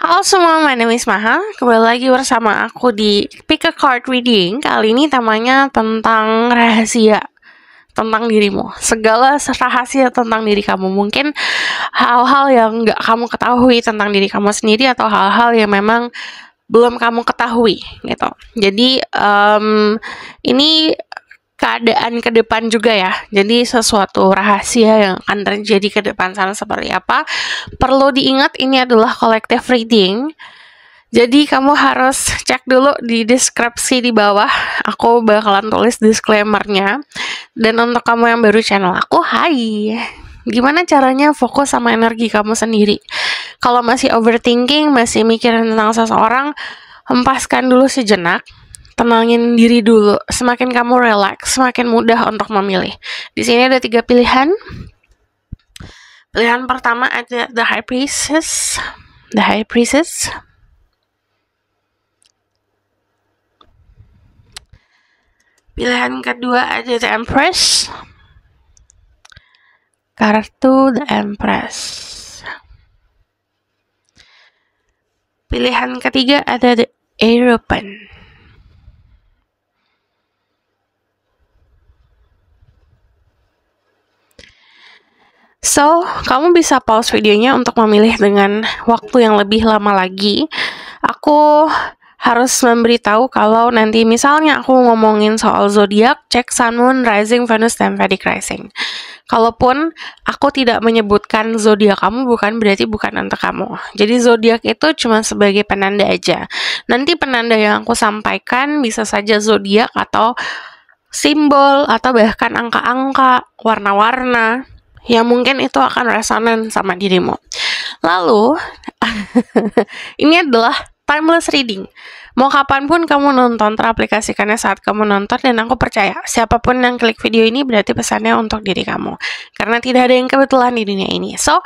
Halo semua, my name is Maha. Kembali lagi bersama aku di Pick a Card Reading. Kali ini temanya tentang rahasia tentang dirimu. Segala rahasia tentang diri kamu. Mungkin hal-hal yang nggak kamu ketahui tentang diri kamu sendiri atau hal-hal yang memang belum kamu ketahui gitu. Jadi ini keadaan ke depan juga ya. Jadi sesuatu rahasia yang akan terjadi ke depan sana seperti apa. Perlu diingat ini adalah collective reading. Jadi kamu harus cek dulu di deskripsi di bawah. Aku bakalan tulis disclaimer-nya. Dan untuk kamu yang baru channel aku, hai. Gimana caranya fokus sama energi kamu sendiri? Kalau masih overthinking, masih mikirin tentang seseorang, hempaskan dulu sejenak. Tenangin diri dulu. Semakin kamu relax, semakin mudah untuk memilih. Di sini ada 3 pilihan. Pilihan pertama ada The High Priestess. The High Priestess. Pilihan kedua ada The Empress. Kartu The Empress. Pilihan ketiga ada The Hierophant. So, kamu bisa pause videonya untuk memilih dengan waktu yang lebih lama lagi. Aku harus memberitahu kalau nanti misalnya aku ngomongin soal zodiak, cek Sun, Moon, Rising, Venus, dan Vedic Rising. Kalaupun aku tidak menyebutkan zodiak kamu, bukan berarti bukan untuk kamu. Jadi zodiak itu cuma sebagai penanda aja. Nanti penanda yang aku sampaikan bisa saja zodiak atau simbol atau bahkan angka-angka, warna-warna yang mungkin itu akan resonan sama dirimu. Lalu, ini adalah timeless reading. Mau kapanpun kamu nonton, teraplikasikannya saat kamu nonton, dan aku percaya, siapapun yang klik video ini berarti pesannya untuk diri kamu. Karena tidak ada yang kebetulan di dunia ini. So,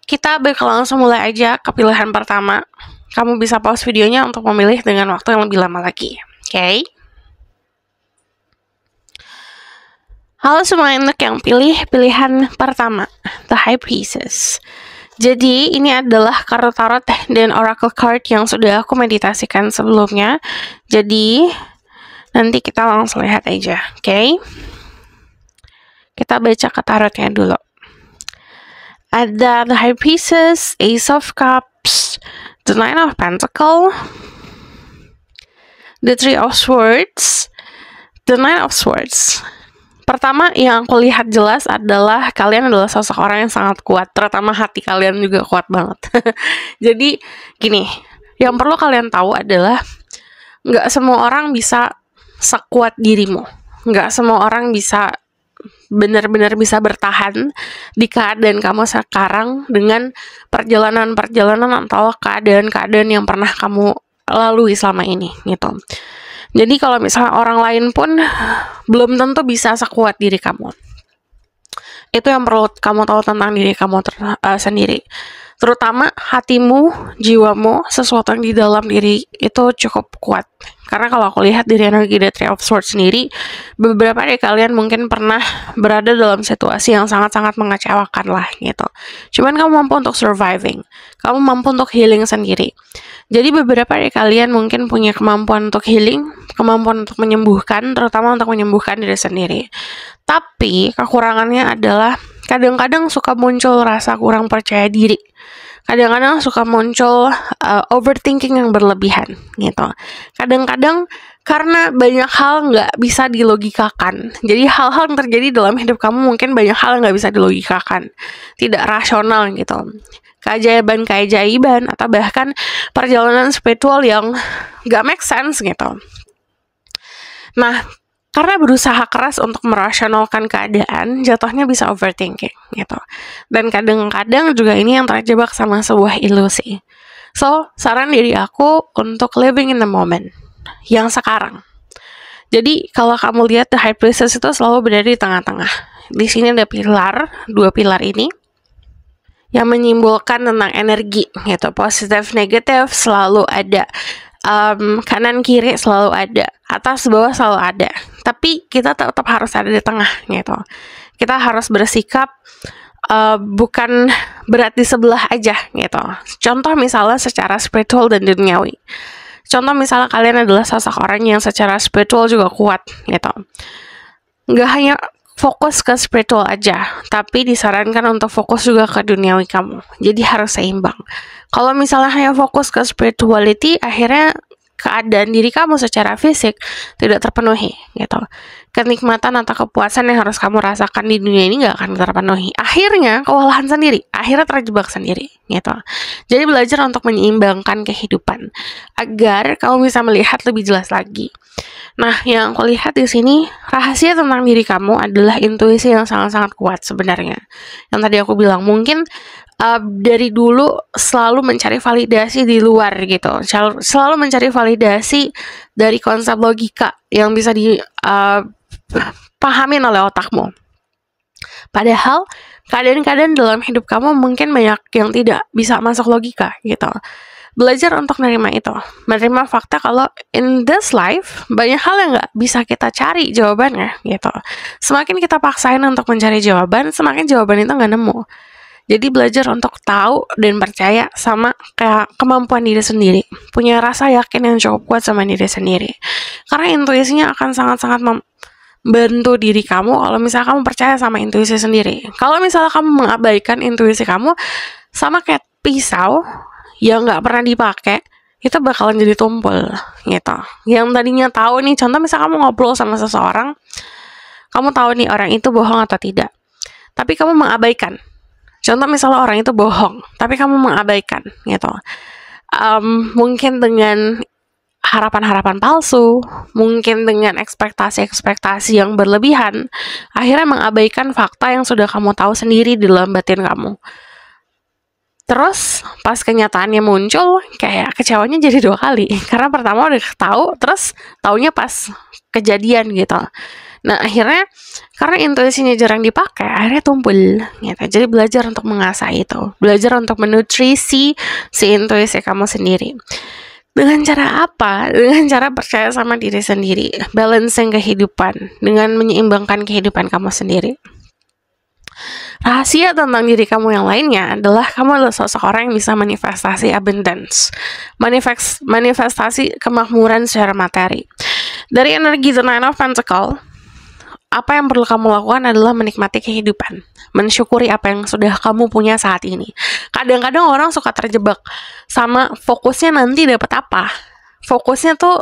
kita bakal langsung mulai aja ke pilihan pertama. Kamu bisa pause videonya untuk memilih dengan waktu yang lebih lama lagi. Oke? Halo semua, untuk yang pilih pilihan pertama, The High Priestess. Jadi ini adalah kartu tarot dan oracle card yang sudah aku meditasikan sebelumnya. Jadi nanti kita langsung lihat aja, oke? Kita baca ke tarotnya dulu. Ada The High Priestess, Ace of Cups, The Nine of Pentacles, The Three of Swords, The Nine of Swords. Pertama yang aku lihat jelas adalah kalian adalah sosok orang yang sangat kuat, terutama hati kalian juga kuat banget. Jadi gini, yang perlu kalian tahu adalah nggak semua orang bisa sekuat dirimu, nggak semua orang bisa benar-benar bisa bertahan di keadaan kamu sekarang dengan perjalanan-perjalanan atau keadaan-keadaan yang pernah kamu lalui selama ini gitu. Jadi kalau misalnya orang lain pun belum tentu bisa sekuat diri kamu. Itu yang perlu kamu tahu tentang diri kamu sendiri. Terutama hatimu, jiwamu, sesuatu yang di dalam diri itu cukup kuat. Karena kalau aku lihat dari energi The Three of Swords sendiri, beberapa dari kalian mungkin pernah berada dalam situasi yang sangat-sangat mengecewakan lah gitu. Cuman kamu mampu untuk surviving. Kamu mampu untuk healing sendiri. Jadi beberapa dari kalian mungkin punya kemampuan untuk healing, kemampuan untuk menyembuhkan, terutama untuk menyembuhkan diri sendiri. Tapi kekurangannya adalah kadang-kadang suka muncul rasa kurang percaya diri. Kadang-kadang suka muncul overthinking yang berlebihan gitu. Kadang-kadang karena banyak hal nggak bisa dilogikakan. Jadi hal-hal yang terjadi dalam hidup kamu mungkin banyak hal yang nggak bisa dilogikakan. Tidak rasional gitu. Keajaiban-keajaiban atau bahkan perjalanan spiritual yang nggak make sense gitu. Nah, karena berusaha keras untuk merasionalkan keadaan, jatuhnya bisa overthinking gitu. Dan kadang-kadang juga ini yang terjebak sama sebuah ilusi. So, saran diri aku untuk living in the moment, yang sekarang. Jadi, kalau kamu lihat The High Priestess itu selalu berada di tengah-tengah. Di sini ada pilar, 2 pilar ini, yang menyimbolkan tentang energi gitu. Positif, negatif selalu ada. Kanan kiri selalu ada, atas bawah selalu ada. Tapi kita tetap harus ada di tengah gitu. Kita harus bersikap bukan berat di sebelah aja gitu. Contoh misalnya secara spiritual dan duniawi. Contoh misalnya kalian adalah sosok orang yang secara spiritual juga kuat gitu. Nggak hanya fokus ke spiritual aja, tapi disarankan untuk fokus juga ke duniawi kamu. Jadi harus seimbang. Kalau misalnya hanya fokus ke spirituality, akhirnya keadaan diri kamu secara fisik tidak terpenuhi gitu. Kenikmatan atau kepuasan yang harus kamu rasakan di dunia ini gak akan terpenuhi. Akhirnya kewalahan sendiri, akhirnya terjebak sendiri gitu. Jadi belajar untuk menyeimbangkan kehidupan agar kamu bisa melihat lebih jelas lagi. Nah, yang aku lihat di sini, rahasia tentang diri kamu adalah intuisi yang sangat-sangat kuat sebenarnya. Yang tadi aku bilang, mungkin dari dulu selalu mencari validasi di luar gitu, selalu mencari validasi dari konsep logika yang bisa dipahamin oleh otakmu. Padahal keadaan-keadaan dalam hidup kamu mungkin banyak yang tidak bisa masuk logika gitu. Belajar untuk menerima itu, menerima fakta kalau in this life banyak hal yang nggak bisa kita cari jawabannya gitu. Semakin kita paksain untuk mencari jawaban, semakin jawaban itu nggak nemu. Jadi belajar untuk tahu dan percaya sama kayak kemampuan diri sendiri, punya rasa yakin yang cukup kuat sama diri sendiri. Karena intuisinya akan sangat-sangat membantu diri kamu kalau misalnya kamu percaya sama intuisi sendiri. Kalau misalnya kamu mengabaikan intuisi kamu, sama kayak pisau yang nggak pernah dipakai, itu bakalan jadi tumpul gitu. Yang tadinya tahu nih, contoh misalnya kamu ngobrol sama seseorang, kamu tahu nih orang itu bohong atau tidak, tapi kamu mengabaikan. Contoh misalnya orang itu bohong, tapi kamu mengabaikan gitu. Mungkin dengan harapan-harapan palsu, mungkin dengan ekspektasi-ekspektasi yang berlebihan, akhirnya mengabaikan fakta yang sudah kamu tahu sendiri di dalam batin kamu. Terus pas kenyataannya muncul, kayak kecewanya jadi 2 kali. Karena pertama udah tahu, terus taunya pas kejadian gitu. Nah akhirnya karena intuisinya jarang dipakai, akhirnya tumpul gitu. Jadi belajar untuk mengasah itu, belajar untuk menutrisi si intuisi kamu sendiri. Dengan cara apa? Dengan cara percaya sama diri sendiri, balancing kehidupan dengan menyeimbangkan kehidupan kamu sendiri. Rahasia tentang diri kamu yang lainnya adalah kamu adalah sosok orang yang bisa manifestasi abundance, manifestasi kemakmuran secara materi. Dari energi The Nine of Pentacles, apa yang perlu kamu lakukan adalah menikmati kehidupan, mensyukuri apa yang sudah kamu punya saat ini. Kadang-kadang orang suka terjebak sama fokusnya nanti dapat apa, fokusnya tuh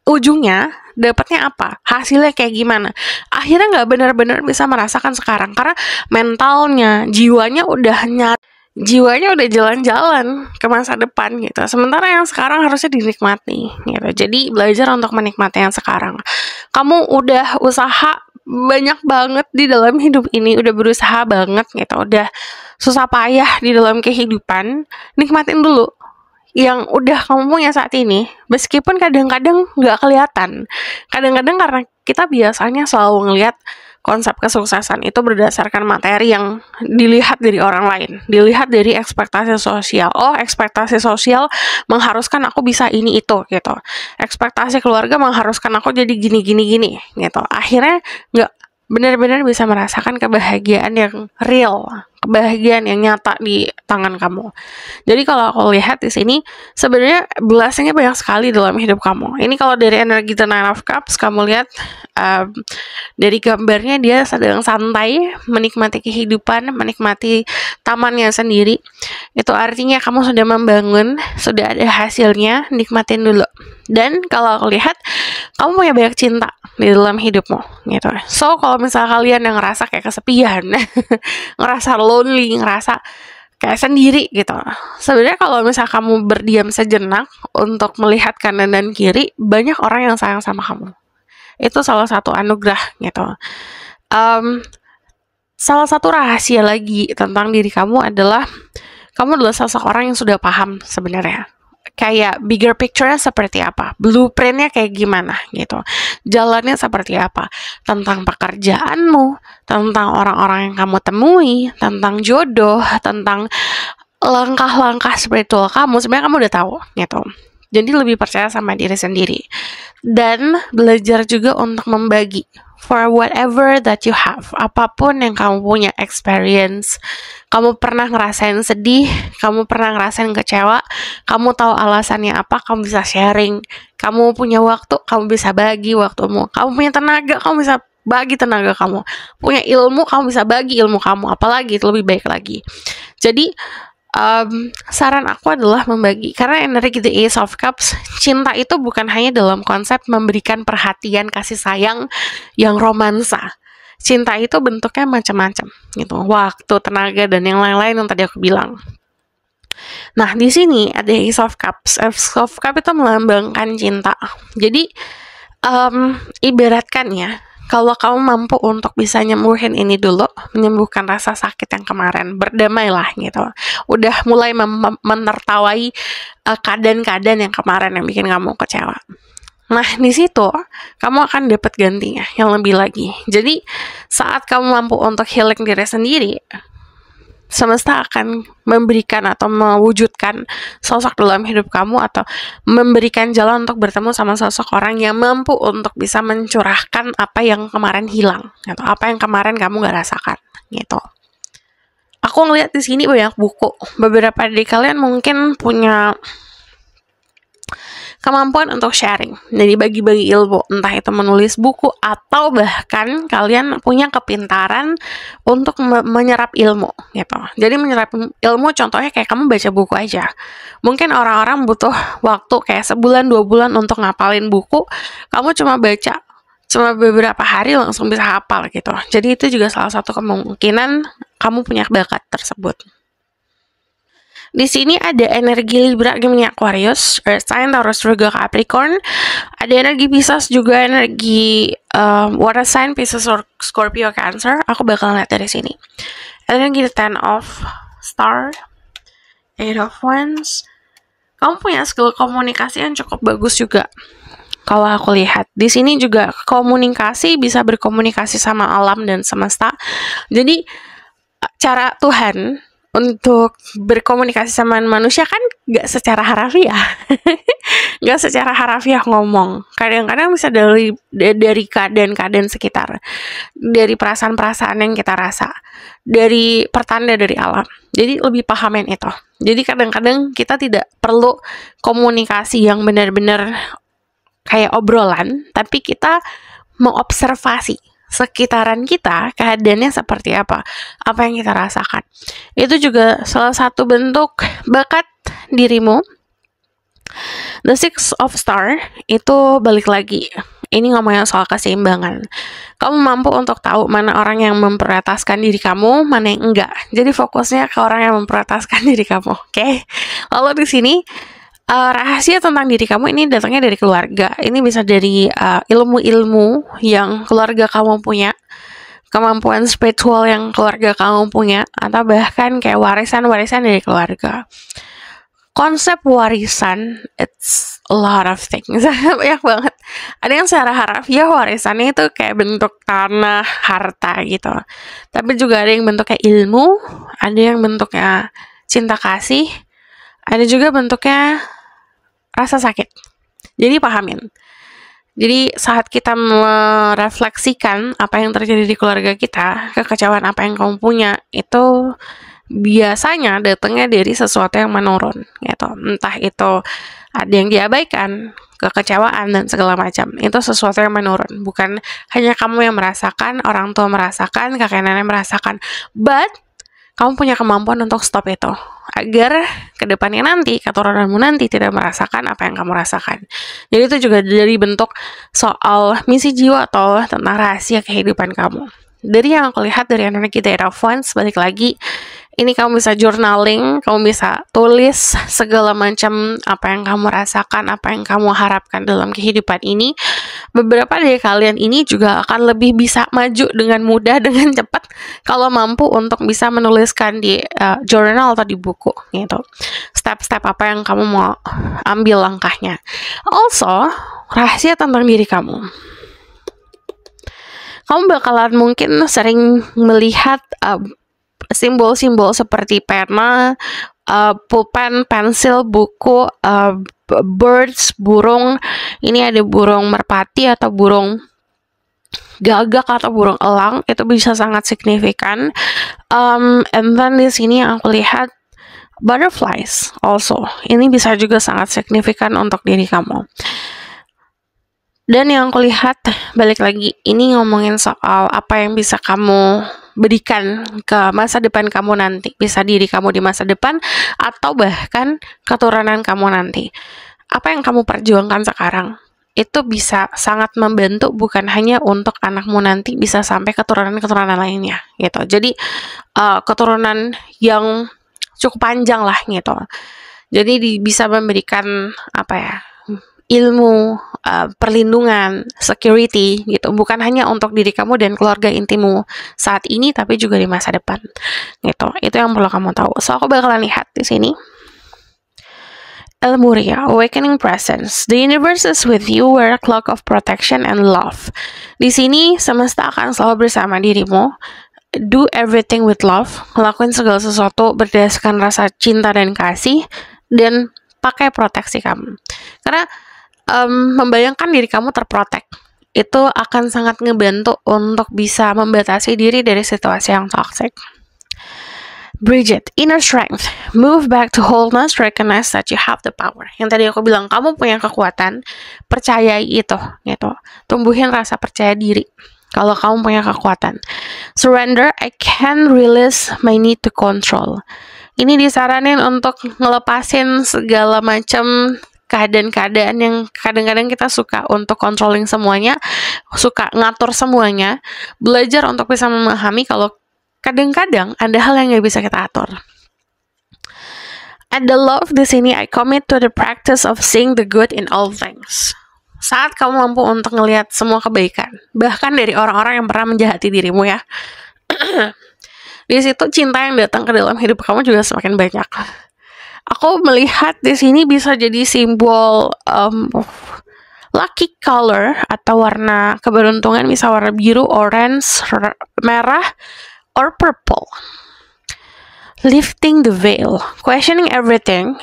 ujungnya dapatnya apa, hasilnya kayak gimana. Akhirnya nggak benar-benar bisa merasakan sekarang karena mentalnya, jiwanya udah jalan-jalan ke masa depan gitu. Sementara yang sekarang harusnya dinikmati gitu. Jadi belajar untuk menikmati yang sekarang. Kamu udah usaha banyak banget di dalam hidup ini, udah berusaha banget gitu, udah susah payah di dalam kehidupan, nikmatin dulu yang udah kamu punya saat ini, meskipun kadang-kadang nggak kelihatan. Kadang-kadang karena kita biasanya selalu ngelihat konsep kesuksesan itu berdasarkan materi yang dilihat dari orang lain, dilihat dari ekspektasi sosial. Oh, ekspektasi sosial mengharuskan aku bisa ini itu gitu. Ekspektasi keluarga mengharuskan aku jadi gini gitu. Akhirnya nggak benar-benar bisa merasakan kebahagiaan yang real, kebahagiaan yang nyata di tangan kamu. Jadi kalau aku lihat di sini sebenarnya blessing-nya banyak sekali dalam hidup kamu. Ini kalau dari energi The Nine of Cups kamu lihat dari gambarnya dia sedang santai menikmati kehidupan, menikmati tamannya sendiri. Itu artinya kamu sudah membangun, sudah ada hasilnya, nikmatin dulu. Dan kalau aku lihat kamu punya banyak cinta di dalam hidupmu gitu. So kalau misalnya kalian yang ngerasa kayak kesepian, ngerasa lonely, ngerasa kayak sendiri gitu, sebenarnya kalau misalnya kamu berdiam sejenak untuk melihat kanan dan kiri, banyak orang yang sayang sama kamu. Itu salah satu anugerah gitu. Salah satu rahasia lagi tentang diri kamu adalah kamu adalah sosok orang yang sudah paham sebenarnya. Kayak bigger picture-nya seperti apa, blueprint-nya kayak gimana gitu, jalannya seperti apa, tentang pekerjaanmu, tentang orang-orang yang kamu temui, tentang jodoh, tentang langkah-langkah spiritual kamu, sebenarnya kamu udah tahu gitu. Jadi lebih percaya sama diri sendiri dan belajar juga untuk membagi for whatever that you have. Apapun yang kamu punya experience, kamu pernah ngerasain sedih, kamu pernah ngerasain kecewa, kamu tahu alasannya apa, kamu bisa sharing. Kamu punya waktu, kamu bisa bagi waktumu. Kamu punya tenaga, kamu bisa bagi tenaga kamu. Punya ilmu, kamu bisa bagi ilmu kamu. Apalagi itu lebih baik lagi. Jadi saran aku adalah membagi, karena energi The Ace of Cups, cinta itu bukan hanya dalam konsep memberikan perhatian, kasih sayang yang romansa. Cinta itu bentuknya macam-macam gitu, waktu, tenaga, dan yang lain-lain yang tadi aku bilang. Nah, di sini ada Ace of Cups. Ace of Cups itu melambangkan cinta. Jadi ibaratkan ya, kalau kamu mampu untuk bisa nyembuhin ini dulu, menyembuhkan rasa sakit yang kemarin, berdamailah gitu. Udah mulai menertawai keadaan-keadaan yang kemarin yang bikin kamu kecewa. Nah, di situ kamu akan dapat gantinya yang lebih lagi. Jadi, saat kamu mampu untuk healing diri sendiri, semesta akan memberikan atau mewujudkan sosok dalam hidup kamu atau memberikan jalan untuk bertemu sama sosok orang yang mampu untuk bisa mencurahkan apa yang kemarin hilang atau apa yang kemarin kamu gak rasakan gitu. Aku ngeliat di sini banyak buku. Beberapa dari kalian mungkin punya kemampuan untuk sharing, jadi bagi-bagi ilmu, entah itu menulis buku atau bahkan kalian punya kepintaran untuk menyerap ilmu gitu. Jadi menyerap ilmu contohnya kayak kamu baca buku aja. Mungkin orang-orang butuh waktu kayak sebulan 2 bulan untuk ngapalin buku, kamu cuma baca beberapa hari langsung bisa hafal gitu. Jadi itu juga salah satu kemungkinan kamu punya bakat tersebut. Di sini ada energi Libra, Gemini, Aquarius, Earth sign, Taurus, Virgo, Capricorn. Ada energi Pisces juga, energi Water sign, Pisces, Scorpio, Cancer. Aku bakal lihat dari sini. Energi the Ten of Star, Eight of Wands. Kamu punya skill komunikasi yang cukup bagus juga. Kalau aku lihat di sini juga komunikasi, bisa berkomunikasi sama alam dan semesta. Jadi cara Tuhan untuk berkomunikasi sama manusia kan gak secara harafiah. Gak secara harafiah ngomong. Kadang-kadang bisa dari keadaan-keadaan sekitar, dari perasaan-perasaan yang kita rasa, dari pertanda dari alam. Jadi lebih pahamin itu. Jadi kadang-kadang kita tidak perlu komunikasi yang benar-benar kayak obrolan, tapi kita mengobservasi sekitaran kita, keadaannya seperti apa yang kita rasakan. Itu juga salah satu bentuk bakat dirimu. The Six of Star itu balik lagi, ini ngomongnya soal keseimbangan. Kamu mampu untuk tahu mana orang yang memprioritaskan diri kamu, mana yang enggak. Jadi fokusnya ke orang yang memprioritaskan diri kamu, oke? Lalu di sini rahasia tentang diri kamu ini datangnya dari keluarga. Ini bisa dari ilmu-ilmu yang keluarga kamu punya, kemampuan spiritual yang keluarga kamu punya, atau bahkan kayak warisan-warisan dari keluarga. Konsep warisan, it's a lot of things. Banyak banget. Ada yang secara harafiah warisannya itu kayak bentuk tanah, harta gitu. Tapi juga ada yang bentuknya ilmu, ada yang bentuknya cinta kasih, ada juga bentuknya rasa sakit. Jadi pahamin. Jadi saat kita merefleksikan apa yang terjadi di keluarga kita, kekecewaan apa yang kamu punya, itu biasanya datangnya dari sesuatu yang menurun gitu. Entah itu ada yang diabaikan, kekecewaan dan segala macam. Itu sesuatu yang menurun. Bukan hanya kamu yang merasakan, orang tua merasakan, kakek nenek merasakan. But kamu punya kemampuan untuk stop itu, agar kedepannya nanti, keturunanmu nanti tidak merasakan apa yang kamu rasakan. Jadi itu juga dari bentuk soal misi jiwa atau tentang rahasia kehidupan kamu. Dari yang aku lihat dari energi The Eight of Wands, balik lagi, ini kamu bisa journaling, kamu bisa tulis segala macam apa yang kamu rasakan, apa yang kamu harapkan dalam kehidupan ini. Beberapa dari kalian ini juga akan lebih bisa maju dengan mudah, dengan cepat, kalau mampu untuk bisa menuliskan di journal atau di buku gitu. Step-step apa yang kamu mau ambil langkahnya. Also, rahasia tentang diri kamu. Kamu bakalan mungkin sering melihat simbol-simbol seperti pena, pulpen, pensil, buku, birds, burung. Ini ada burung merpati atau burung gagak atau burung elang itu bisa sangat signifikan. And then di sini yang aku lihat butterflies also. Ini bisa juga sangat signifikan untuk diri kamu. Dan yang aku lihat, balik lagi, ini ngomongin soal apa yang bisa kamu berikan ke masa depan kamu nanti. Bisa diri kamu di masa depan, atau bahkan keturunan kamu nanti. Apa yang kamu perjuangkan sekarang, itu bisa sangat membantu bukan hanya untuk anakmu nanti, bisa sampai keturunan-keturunan lainnya, gitu. Jadi, keturunan yang cukup panjang lah, gitu. Jadi, bisa memberikan, ilmu, perlindungan, security gitu, bukan hanya untuk diri kamu dan keluarga intimu saat ini, tapi juga di masa depan gitu. Itu yang perlu kamu tahu. So aku bakalan lihat di sini. Elmuria, awakening presence. The universe is with you, wear a cloak of protection and love. Di sini semesta akan selalu bersama dirimu. Do everything with love. Lakuin segala sesuatu berdasarkan rasa cinta dan kasih, dan pakai proteksi kamu. Karena membayangkan diri kamu terprotek itu akan sangat ngebantu untuk bisa membatasi diri dari situasi yang toxic. Bridget, inner strength, move back to wholeness, recognize that you have the power. Yang tadi aku bilang, kamu punya kekuatan, percayai itu, gitu. Tumbuhin rasa percaya diri kalau kamu punya kekuatan. Surrender, I can release my need to control. Ini disaranin untuk ngelepasin segala macam keadaan-keadaan yang kadang-kadang kita suka untuk controlling semuanya, suka ngatur semuanya. Belajar untuk bisa memahami kalau kadang-kadang ada hal yang nggak bisa kita atur. At the love di sini, I commit to the practice of seeing the good in all things. Saat kamu mampu untuk ngelihat semua kebaikan, bahkan dari orang-orang yang pernah menjahati dirimu ya. Di situ cinta yang datang ke dalam hidup kamu juga semakin banyak. Aku melihat di sini bisa jadi simbol lucky color atau warna keberuntungan, bisa warna biru, orange, merah, or purple. Lifting the veil, questioning everything,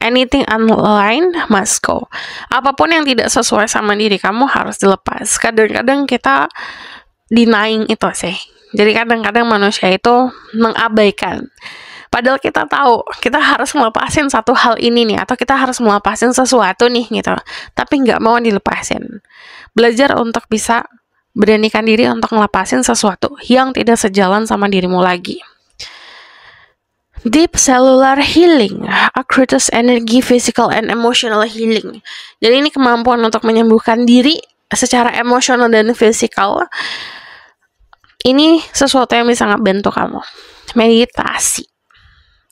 anything unaligned must go. Apapun yang tidak sesuai sama diri kamu harus dilepas. Kadang-kadang kita denying itu sih. Jadi kadang-kadang manusia itu mengabaikan. Padahal kita tahu, kita harus melepasin satu hal ini nih, atau kita harus melepasin sesuatu nih, gitu. Tapi nggak mau dilepasin. Belajar untuk bisa beranikan diri untuk ngelepasin sesuatu yang tidak sejalan sama dirimu lagi. Deep cellular healing, accrues energy, physical and emotional healing. Jadi ini kemampuan untuk menyembuhkan diri secara emosional dan fisikal. Ini sesuatu yang bisa ngebantu kamu. Meditasi.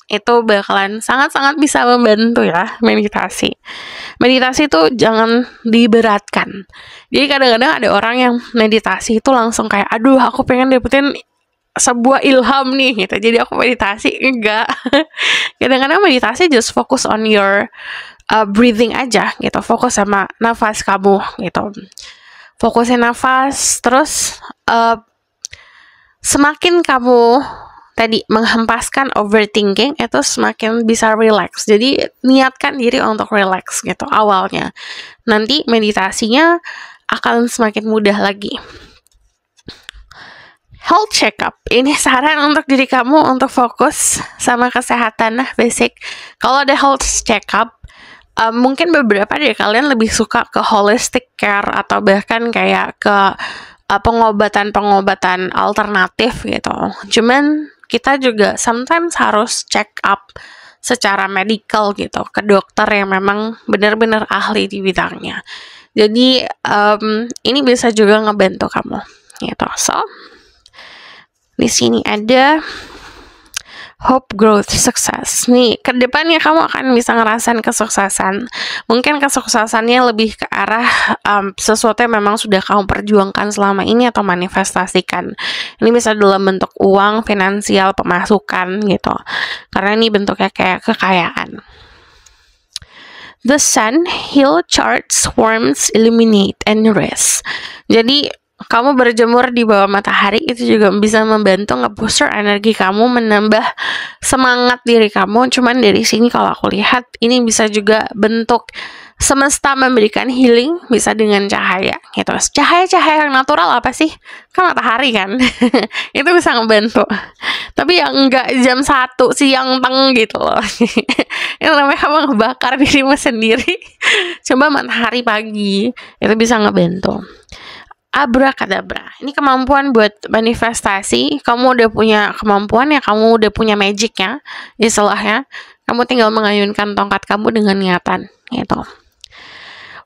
Itu bakalan sangat-sangat bisa membantu ya, meditasi. Meditasi itu jangan diberatkan. Jadi kadang-kadang ada orang yang meditasi itu langsung kayak, aduh aku pengen dapetin sebuah ilham nih gitu, jadi aku meditasi. Enggak. Kadang-kadang meditasi just focus on your breathing aja gitu, fokus sama nafas kamu gitu. Fokusin nafas, terus semakin kamu tadi menghempaskan overthinking, itu semakin bisa relax. Jadi niatkan diri untuk relax gitu awalnya. Nanti meditasinya akan semakin mudah lagi. Health check-up, ini saran untuk diri kamu untuk fokus sama kesehatan fisik. Kalau ada health check-up, mungkin beberapa dari kalian lebih suka ke holistic care atau bahkan kayak ke pengobatan-pengobatan alternatif gitu. Cuman kita juga sometimes harus check up secara medical gitu ke dokter yang memang benar-benar ahli di bidangnya. Jadi ini bisa juga ngebantu kamu gitu. So di sini ada hope, growth, success. Nih, ke depannya kamu akan bisa ngerasain kesuksesan. Mungkin kesuksesannya lebih ke arah sesuatu yang memang sudah kamu perjuangkan selama ini atau manifestasikan. Ini bisa dalam bentuk uang, finansial, pemasukan gitu. Karena ini bentuknya kayak kekayaan. The sun, heal, charts, warms, illuminate, and rest. Jadi kamu berjemur di bawah matahari itu juga bisa membantu nge-booster energi kamu, menambah semangat diri kamu. Cuman dari sini kalau aku lihat ini bisa juga bentuk semesta memberikan healing, bisa dengan cahaya gitu. Cahaya-cahaya yang natural apa sih? Kan matahari kan. Itu bisa ngebantu. Tapi yang enggak jam 1 siang teng gitu loh. Itu namanya kamu ngebakar dirimu sendiri. Coba matahari pagi, itu bisa ngebantu. Abracadabra. Ini kemampuan buat manifestasi. Kamu udah punya kemampuan ya, kamu udah punya magicnya, istilahnya. Kamu tinggal mengayunkan tongkat kamu dengan niatan, gitu.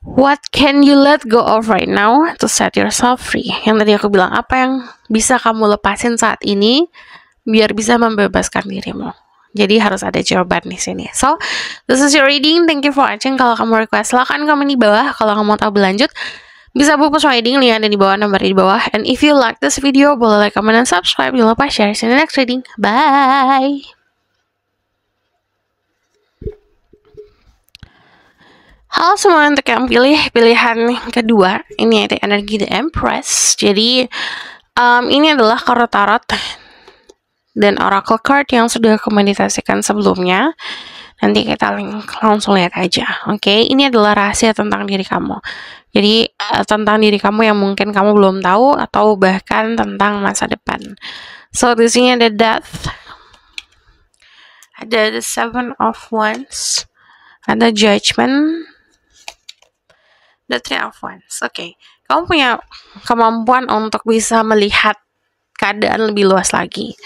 What can you let go of right now to set yourself free? Yang tadi aku bilang, apa yang bisa kamu lepasin saat ini biar bisa membebaskan dirimu. Jadi harus ada jawaban di sini. So, this is your reading. Thank you for watching. Kalau kamu request, silahkan komen di bawah. Kalau kamu mau tahu berlanjut, bisa bupus reading, link ada di bawah, nomor di bawah. And if you like this video, boleh like, comment, dan subscribe. Jangan lupa share. See you in the next reading. Bye! Halo semua, untuk yang pilih pilihan kedua, ini ada energi The Empress. Jadi ini adalah kartu tarot dan oracle card yang sudah aku meditasikan sebelumnya. Nanti kita langsung lihat aja. Oke, ini adalah rahasia tentang diri kamu. Jadi tentang diri kamu yang mungkin kamu belum tahu, atau bahkan tentang masa depan. So di sini ada Death, ada the Seven of Wands, ada Judgment, the Three of Wands. Oke, kamu punya kemampuan untuk bisa melihat keadaan lebih luas lagi.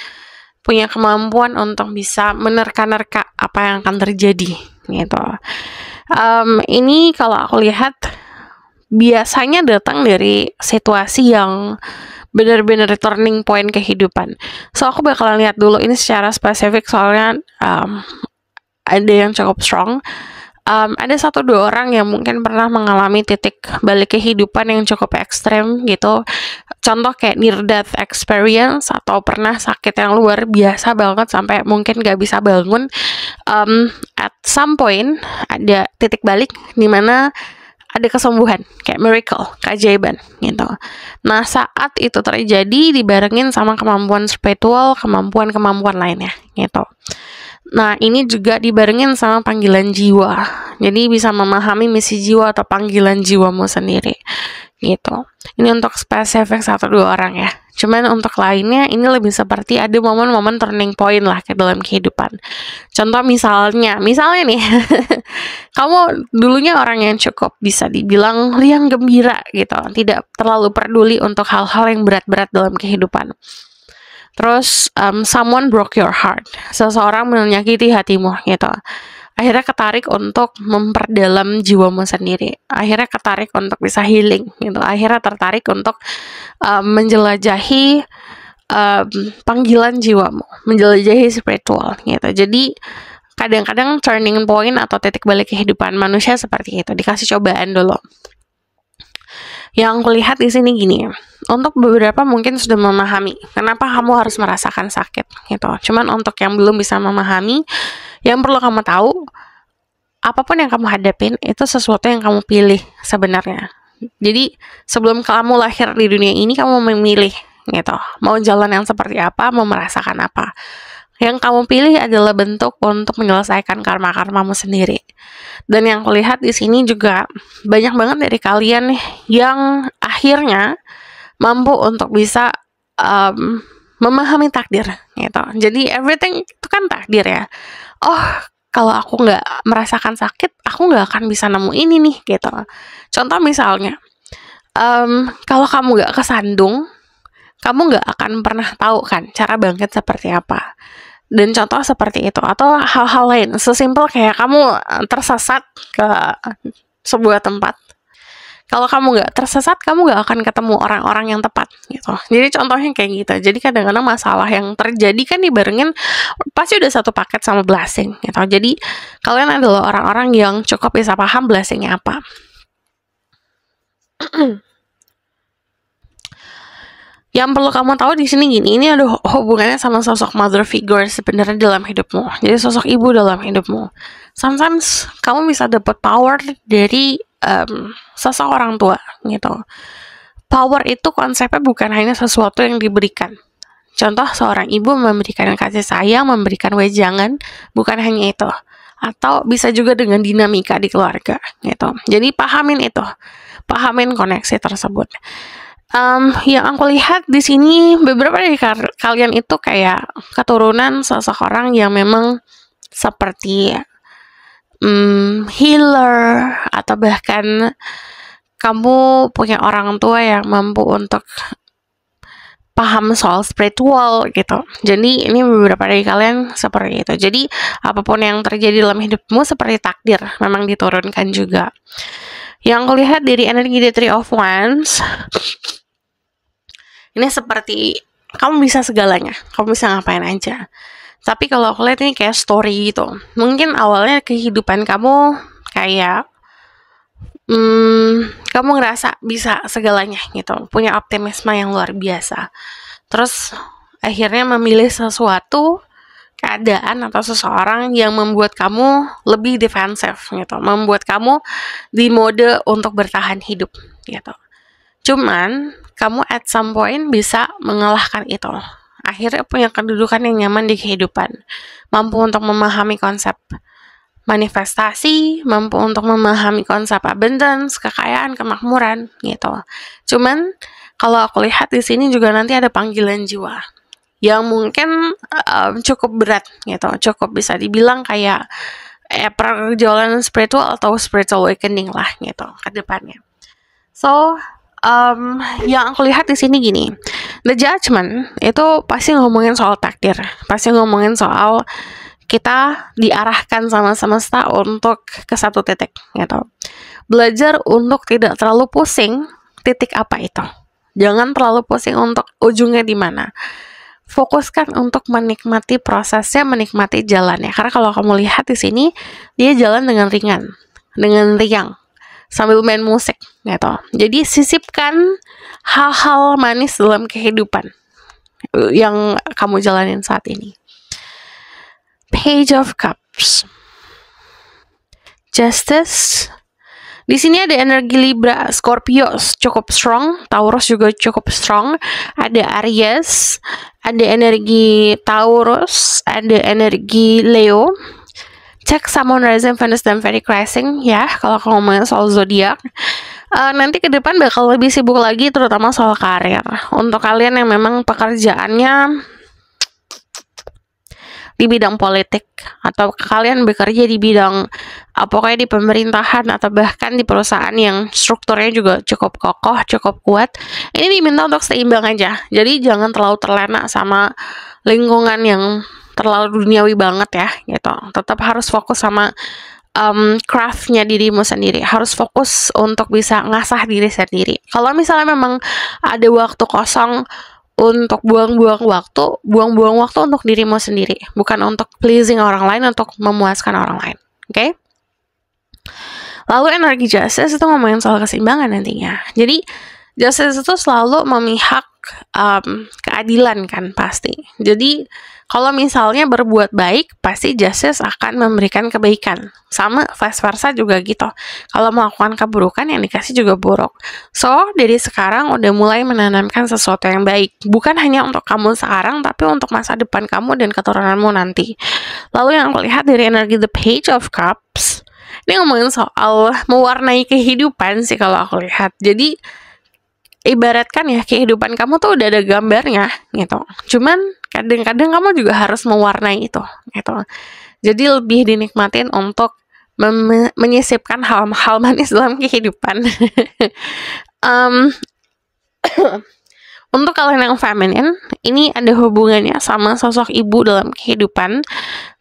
Punya kemampuan untuk bisa menerka-nerka apa yang akan terjadi, gitu. Ini kalau aku lihat biasanya datang dari situasi yang benar-benar turning point kehidupan. So aku bakalan lihat dulu ini secara spesifik, soalnya ada yang cukup strong. Ada 1-2 orang yang mungkin pernah mengalami titik balik kehidupan yang cukup ekstrem gitu. Contoh kayak near death experience, atau pernah sakit yang luar biasa banget sampai mungkin gak bisa bangun. At some point ada titik balik dimana ada kesembuhan, kayak miracle, keajaiban gitu. Nah saat itu terjadi dibarengin sama kemampuan spiritual, kemampuan lainnya gitu. Nah, ini juga dibarengin sama panggilan jiwa. Jadi bisa memahami misi jiwa atau panggilan jiwamu sendiri. Gitu. Ini untuk spesifik 1-2 orang ya. Cuman untuk lainnya ini lebih seperti ada momen-momen turning point lah ke dalam kehidupan. Contoh misalnya nih, kamu dulunya orang yang cukup bisa dibilang riang gembira gitu. Tidak terlalu peduli untuk hal-hal yang berat-berat dalam kehidupan. Terus someone broke your heart, seseorang menyakiti hatimu gitu. Akhirnya ketarik untuk memperdalam jiwamu sendiri. Akhirnya ketarik untuk bisa healing gitu. Akhirnya tertarik untuk menjelajahi panggilan jiwamu, menjelajahi spiritual gitu. Jadi kadang-kadang turning point atau titik balik kehidupan manusia seperti itu, dikasih cobaan dulu. Yang aku lihat di sini gini, untuk beberapa mungkin sudah memahami kenapa kamu harus merasakan sakit gitu. Cuman untuk yang belum bisa memahami, yang perlu kamu tahu, apapun yang kamu hadapin itu sesuatu yang kamu pilih sebenarnya. Jadi sebelum kamu lahir di dunia ini, kamu memilih gitu, mau jalan yang seperti apa, mau merasakan apa. Yang kamu pilih adalah bentuk untuk menyelesaikan karma-karmamu sendiri. Dan yang kulihat di sini juga banyak banget dari kalian nih yang akhirnya mampu untuk bisa memahami takdir gitu. Jadi everything itu kan takdir ya. Oh, kalau aku nggak merasakan sakit, aku nggak akan bisa nemu ini nih gitu. Contoh misalnya, kalau kamu nggak kesandung, kamu nggak akan pernah tahu kan cara bangkit seperti apa. Dan contoh seperti itu, atau hal-hal lain, sesimpel kayak kamu tersesat ke sebuah tempat. Kalau kamu nggak tersesat, kamu nggak akan ketemu orang-orang yang tepat gitu. Jadi contohnya kayak gitu. Jadi kadang-kadang masalah yang terjadi kan dibarengin pasti udah satu paket sama blessing gitu. Jadi kalian adalah orang-orang yang cukup bisa paham blessingnya apa. Yang perlu kamu tahu di sini gini, ini ada hubungannya sama sosok mother figure sebenarnya dalam hidupmu. Jadi sosok ibu dalam hidupmu. Sometimes kamu bisa dapat power dari sosok orang tua gitu. Power itu konsepnya bukan hanya sesuatu yang diberikan. Contoh, seorang ibu memberikan kasih sayang, memberikan wejangan, bukan hanya itu. Atau bisa juga dengan dinamika di keluarga, gitu. Jadi pahamin itu, pahamin koneksi tersebut. Yang aku lihat di sini, beberapa dari kalian itu kayak keturunan seseorang yang memang seperti healer, atau bahkan kamu punya orang tua yang mampu untuk paham soal spiritual gitu. Jadi ini beberapa dari kalian seperti itu. Jadi apapun yang terjadi dalam hidupmu seperti takdir, memang diturunkan juga. Yang aku lihat dari energi The Three of Wands, ini seperti kamu bisa segalanya, kamu bisa ngapain aja. Tapi kalau aku lihat ini kayak story gitu. Mungkin awalnya kehidupan kamu kayak kamu ngerasa bisa segalanya gitu, punya optimisme yang luar biasa. Terus akhirnya memilih sesuatu, keadaan atau seseorang yang membuat kamu lebih defensif gitu, membuat kamu di mode untuk bertahan hidup gitu. Cuman kamu at some point bisa mengalahkan itu. Akhirnya punya kedudukan yang nyaman di kehidupan, mampu untuk memahami konsep manifestasi, mampu untuk memahami konsep abundance, kekayaan, kemakmuran gitu. Cuman kalau aku lihat di sini juga nanti ada panggilan jiwa yang mungkin cukup berat gitu, cukup bisa dibilang kayak perjalanan spiritual atau spiritual awakening lah gitu ke depannya. So yang aku lihat di sini gini, The Judgment itu pasti ngomongin soal takdir, pasti ngomongin soal kita diarahkan sama semesta untuk ke satu titik gitu. Belajar untuk tidak terlalu pusing titik apa itu. Jangan terlalu pusing untuk ujungnya di mana. Fokuskan untuk menikmati prosesnya, menikmati jalannya. Karena kalau kamu lihat di sini, dia jalan dengan ringan, dengan riang, sambil main musik gitu. Jadi sisipkan hal-hal manis dalam kehidupan yang kamu jalanin saat ini. Page of Cups, Justice. Di sini ada energi Libra, Scorpio cukup strong, Taurus juga cukup strong, ada Aries, ada energi Taurus, ada energi Leo. Cek Sun, Rising, Venus, dan Vedic Rising ya, kalau kamu ngomongin soal zodiak. Nanti ke depan bakal lebih sibuk lagi, terutama soal karir. Untuk kalian yang memang pekerjaannya di bidang politik, atau kalian bekerja di bidang pokoknya di pemerintahan atau bahkan di perusahaan yang strukturnya juga cukup kokoh, cukup kuat, ini diminta untuk seimbang aja. Jadi jangan terlalu terlena sama lingkungan yang terlalu duniawi banget ya gitu. Tetap harus fokus sama craftnya dirimu sendiri, harus fokus untuk bisa ngasah diri sendiri. Kalau misalnya memang ada waktu kosong untuk buang-buang waktu untuk dirimu sendiri, bukan untuk pleasing orang lain, untuk memuaskan orang lain. Oke? Lalu energi Justice itu ngomongin soal keseimbangan nantinya. Jadi Justice itu selalu memihak keadilan kan pasti. Jadi kalau misalnya berbuat baik, pasti Justice akan memberikan kebaikan. Sama vice versa juga gitu. Kalau melakukan keburukan, yang dikasih juga buruk. So, dari sekarang udah mulai menanamkan sesuatu yang baik. Bukan hanya untuk kamu sekarang, tapi untuk masa depan kamu dan keturunanmu nanti. Lalu yang aku lihat dari energi The Page of Cups, ini ngomongin soal mewarnai kehidupan sih kalau aku lihat. Jadi, ibaratkan ya, kehidupan kamu tuh udah ada gambarnya gitu. Cuman kadang-kadang kamu juga harus mewarnai itu gitu. Jadi lebih dinikmatin untuk menyisipkan hal-hal manis dalam kehidupan. Untuk kalian yang feminin, ini ada hubungannya sama sosok ibu dalam kehidupan,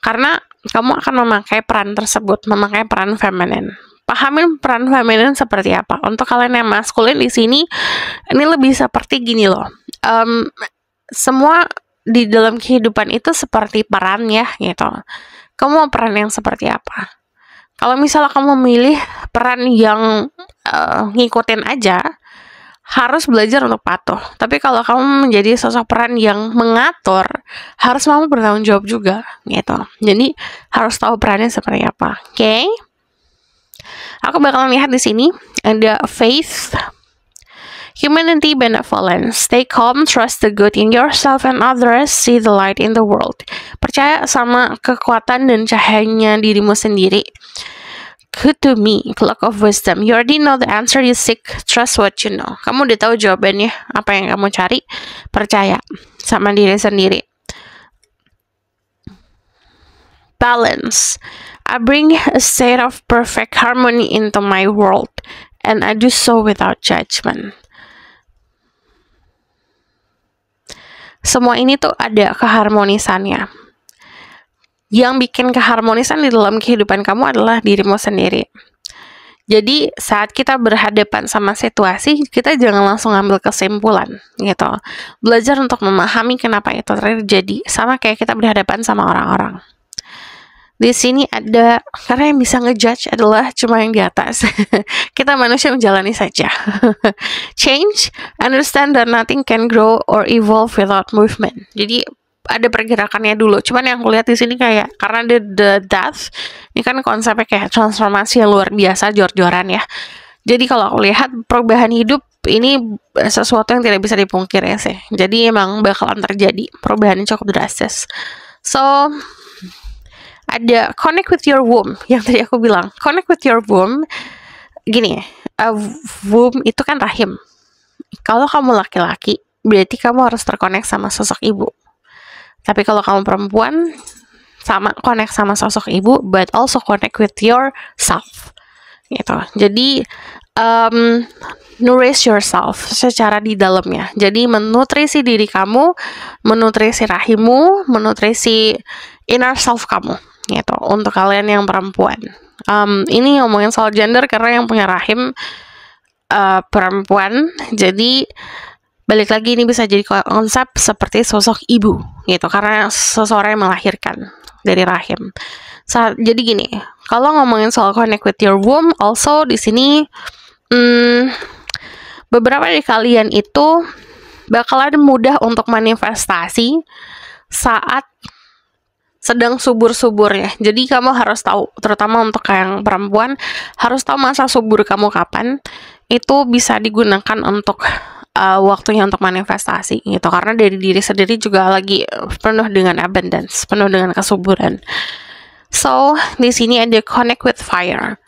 karena kamu akan memakai peran tersebut, memakai peran feminin. Pahamin peran feminin seperti apa. Untuk kalian yang maskulin di sini, ini lebih seperti gini loh. Semua di dalam kehidupan itu seperti peran ya gitu. Kamu mau peran yang seperti apa? Kalau misalnya kamu memilih peran yang ngikutin aja, harus belajar untuk patuh. Tapi kalau kamu menjadi sosok peran yang mengatur, harus mau bertanggung jawab juga gitu. Jadi harus tahu perannya seperti apa. Oke? Aku bakalan lihat di sini ada Faith. Humanity, benevolence. Stay calm, trust the good in yourself and others, see the light in the world. Percaya sama kekuatan dan cahayanya dirimu sendiri. Good to me, clock of wisdom. You already know the answer you seek, trust what you know. Kamu udah tahu jawabannya, apa yang kamu cari, percaya sama diri sendiri. Balance. I bring a state of perfect harmony into my world, and I do so without judgment. Semua ini tuh ada keharmonisannya. Yang bikin keharmonisan di dalam kehidupan kamu adalah dirimu sendiri. Jadi saat kita berhadapan sama situasi, kita jangan langsung ambil kesimpulan gitu. Belajar untuk memahami kenapa itu terjadi, sama kayak kita berhadapan sama orang-orang. Di sini ada, karena yang bisa ngejudge adalah cuma yang di atas. Kita manusia menjalani saja. Change, understand that nothing can grow or evolve without movement. Jadi ada pergerakannya dulu. Cuman yang aku lihat di sini kayak karena the death, ini kan konsepnya kayak transformasi yang luar biasa, jor-joran ya. Jadi kalau aku lihat perubahan hidup ini sesuatu yang tidak bisa dipungkiri sih. Jadi emang bakalan terjadi perubahan yang cukup drastis. So ada connect with your womb yang tadi aku bilang. Connect with your womb. Gini, womb itu kan rahim. Kalau kamu laki-laki, berarti kamu harus terkonek sama sosok ibu. Tapi kalau kamu perempuan, sama connect sama sosok ibu, but also connect with yourself. Gitu. Jadi nourish yourself secara di dalamnya. Jadi menutrisi diri kamu, menutrisi rahimmu, menutrisi inner self kamu. Gitu. Untuk kalian yang perempuan. Ini ngomongin soal gender karena yang punya rahim perempuan. Jadi balik lagi ini bisa jadi konsep seperti sosok ibu gitu karena seseorang yang melahirkan dari rahim. Jadi gini, kalau ngomongin soal connect with your womb, also di sini beberapa dari kalian itu bakalan mudah untuk manifestasi saat sedang subur-suburnya. Jadi kamu harus tahu, terutama untuk yang perempuan, harus tahu masa subur kamu kapan. Itu bisa digunakan untuk waktunya untuk manifestasi gitu. Karena dari diri sendiri juga lagi penuh dengan abundance, penuh dengan kesuburan. So, di sini ada connect with fire.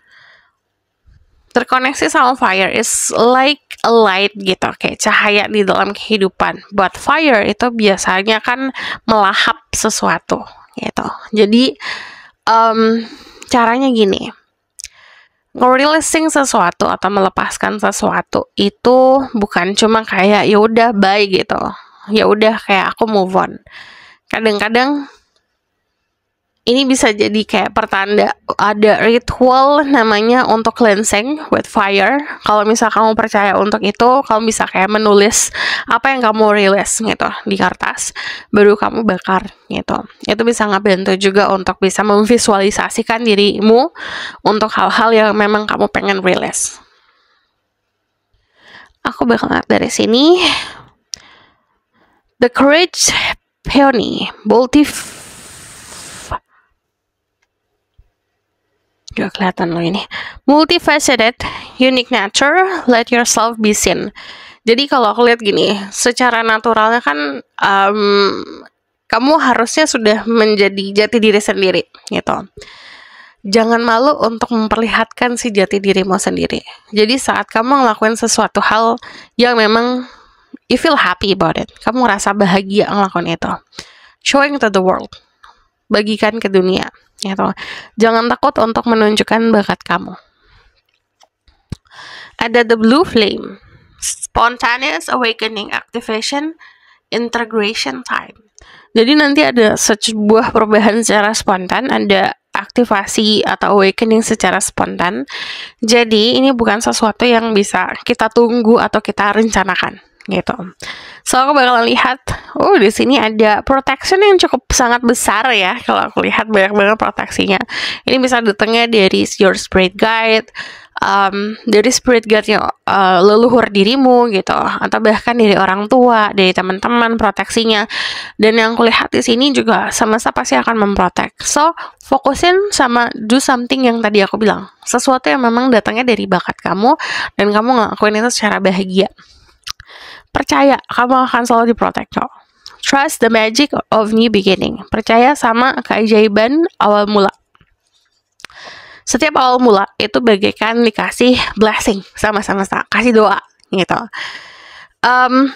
Terkoneksi sama fire is like a light gitu, kayak cahaya di dalam kehidupan. But fire itu biasanya kan melahap sesuatu gitu. Jadi caranya gini, nge-releasing sesuatu atau melepaskan sesuatu itu bukan cuma kayak ya udah bye gitu, ya udah kayak aku move on. Kadang-kadang ini bisa jadi kayak pertanda ada ritual namanya untuk cleansing with fire. Kalau misal kamu percaya untuk itu, kamu bisa kayak menulis apa yang kamu release gitu di kertas, baru kamu bakar gitu. Itu bisa ngebantu juga untuk bisa memvisualisasikan dirimu untuk hal-hal yang memang kamu pengen release. Aku bakal lihat dari sini. The Courage Peony, juga kelihatan loh ini. Multifaceted, unique nature, let yourself be seen. Jadi kalau aku lihat gini, secara naturalnya kan kamu harusnya sudah menjadi jati diri sendiri gitu. Jangan malu untuk memperlihatkan si jati dirimu sendiri. Jadi saat kamu ngelakuin sesuatu hal yang memang you feel happy about it, kamu ngerasa bahagia ngelakuin itu, showing to the world, bagikan ke dunia gitu. Jangan takut untuk menunjukkan bakat kamu. Ada the blue flame, spontaneous awakening, activation, integration time. Jadi nanti ada sebuah perubahan secara spontan, ada aktivasi atau awakening secara spontan. Jadi ini bukan sesuatu yang bisa kita tunggu atau kita rencanakan gitu. So aku bakal lihat, di sini ada protection yang cukup sangat besar ya. Kalau aku lihat banyak banget proteksinya. Ini bisa datangnya dari your spirit guide, dari spirit guide yang leluhur dirimu gitu, atau bahkan dari orang tua, dari teman-teman proteksinya. Dan yang aku lihat di sini juga semesta pasti akan memprotek. So fokusin sama do something yang tadi aku bilang, sesuatu yang memang datangnya dari bakat kamu dan kamu ngelakuin itu secara bahagia. Percaya kamu akan selalu diprotect kok. Trust the magic of new beginning. Percaya sama keajaiban awal mula. Setiap awal mula itu bagaikan dikasih blessing sama semesta, kasih doa gitu.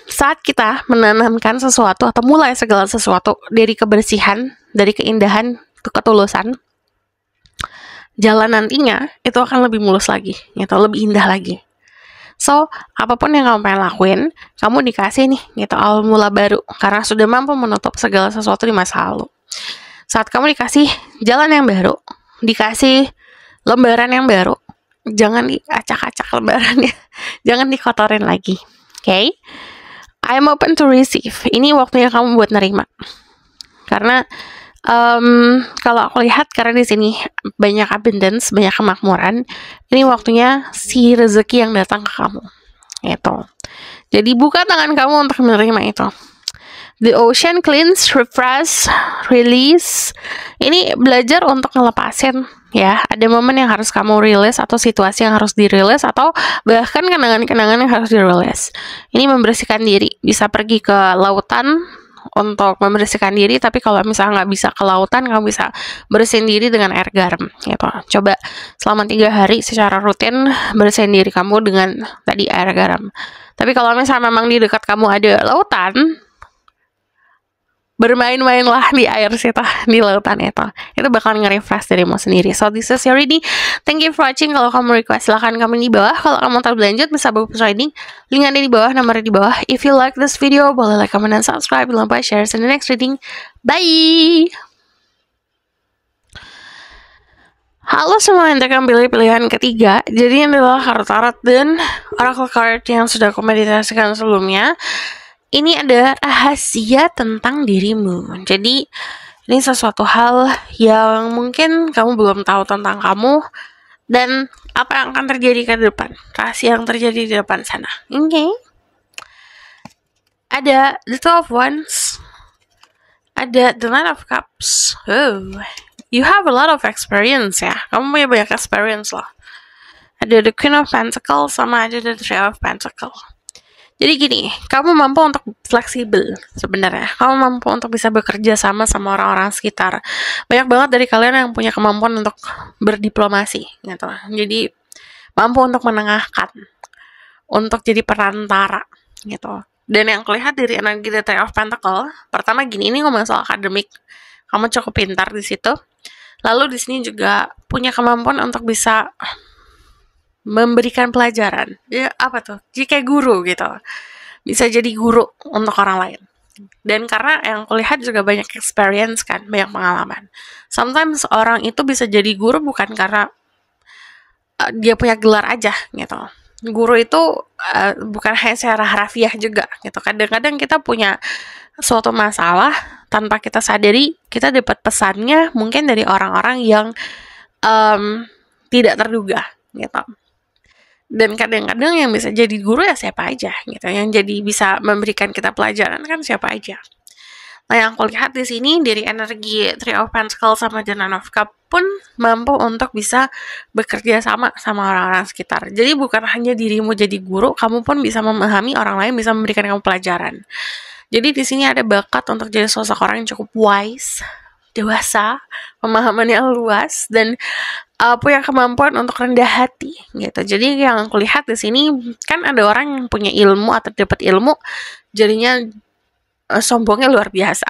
Saat kita menanamkan sesuatu atau mulai segala sesuatu dari kebersihan, dari keindahan, ketulusan, jalan nantinya itu akan lebih mulus lagi, gitu, lebih indah lagi. So, apapun yang kamu pengen lakuin, kamu dikasih nih, gitu, awal mula baru, karena sudah mampu menutup segala sesuatu di masa lalu. Saat kamu dikasih jalan yang baru, dikasih lembaran yang baru, jangan diacak-acak lembarannya, jangan dikotorin lagi. Okay? I'm open to receive. Ini waktunya kamu buat nerima. Karena kalau aku lihat, karena di sini banyak abundance, banyak kemakmuran, ini waktunya si rezeki yang datang ke kamu. Gitu. Jadi buka tangan kamu untuk menerima itu. The ocean cleans, refresh, release. Ini belajar untuk ngelepasin, ya. Ada momen yang harus kamu rilis, atau situasi yang harus dirilis, atau bahkan kenangan-kenangan yang harus dirilis. Ini membersihkan diri. Bisa pergi ke lautan untuk membersihkan diri, tapi kalau misalnya nggak bisa ke lautan, kamu bisa bersihin diri dengan air garam. Gitu. Coba selama 3 hari secara rutin bersihin diri kamu dengan tadi air garam. Tapi kalau misalnya memang di dekat kamu ada lautan, bermain-mainlah di air situ, di lautan itu bakal nge-refresh dirimu sendiri. So this is your reading. Thank you for watching. Kalau kamu request, silahkan komen di bawah. Kalau kamu mau berlanjut, bisa bagus reading, link ada di bawah, nomornya di bawah. If you like this video, boleh like, comment, dan subscribe. Jangan lupa share. See you in the next reading. Bye. Halo semua yang akan pilih pilihan ketiga. Jadi ini adalah kartu tarot dan oracle card yang sudah aku meditasikan sebelumnya. Ini ada rahasia tentang dirimu. Jadi ini sesuatu hal yang mungkin kamu belum tahu tentang kamu dan apa yang akan terjadi ke depan. Rahasia yang terjadi di depan sana. Oke. Ada the Two of Wands. Ada the Nine of Cups. Oh, you have a lot of experience ya. Kamu punya banyak experience loh. Ada the Queen of Pentacles sama ada the Three of Pentacles. Jadi gini, kamu mampu untuk fleksibel sebenarnya. Kamu mampu untuk bisa bekerja sama orang-orang sekitar. Banyak banget dari kalian yang punya kemampuan untuk berdiplomasi, gitu. Jadi mampu untuk menengahkan, untuk jadi perantara, gitu. Dan yang kelihatan dari energi The Three of Pentacles, pertama gini, ini ngomong soal akademik. Kamu cukup pintar di situ. Lalu di sini juga punya kemampuan untuk bisa memberikan pelajaran. Ya, apa tuh? Jadi kayak guru gitu. Bisa jadi guru untuk orang lain. Dan karena yang kulihat juga banyak experience kan, banyak pengalaman. Sometimes orang itu bisa jadi guru bukan karena dia punya gelar aja gitu. Guru itu bukan hanya secara harafiah juga gitu. Kadang-kadang kita punya suatu masalah tanpa kita sadari, kita dapat pesannya mungkin dari orang-orang yang tidak terduga gitu. Dan kadang-kadang yang bisa jadi guru ya siapa aja gitu, yang jadi bisa memberikan kita pelajaran kan siapa aja. Nah, yang aku lihat di sini dari energi Three of Pentacles sama The Nine of Cups pun mampu untuk bisa bekerja sama orang-orang sekitar. Jadi bukan hanya dirimu jadi guru, kamu pun bisa memahami orang lain, bisa memberikan kamu pelajaran. Jadi di sini ada bakat untuk jadi sosok orang yang cukup wise, dewasa, pemahamannya luas, dan punya kemampuan untuk rendah hati gitu. Jadi yang aku lihat di sini kan ada orang yang punya ilmu atau dapat ilmu, jadinya sombongnya luar biasa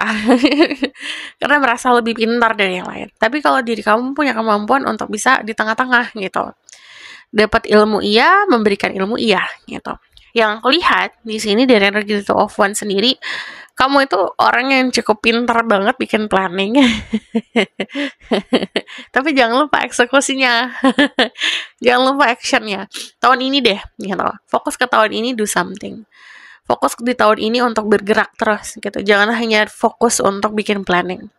karena merasa lebih pintar dari yang lain. Tapi kalau diri kamu punya kemampuan untuk bisa di tengah-tengah gitu, dapat ilmu iya, memberikan ilmu iya gitu. Yang aku lihat di sini dari energi Two of Wands sendiri, kamu itu orang yang cukup pintar banget bikin planning. Tapi jangan lupa eksekusinya. Jangan lupa actionnya. Tahun ini deh, gitu. Fokus ke tahun ini, do something. Fokus di tahun ini untuk bergerak terus, gitu. Jangan hanya fokus untuk bikin planning.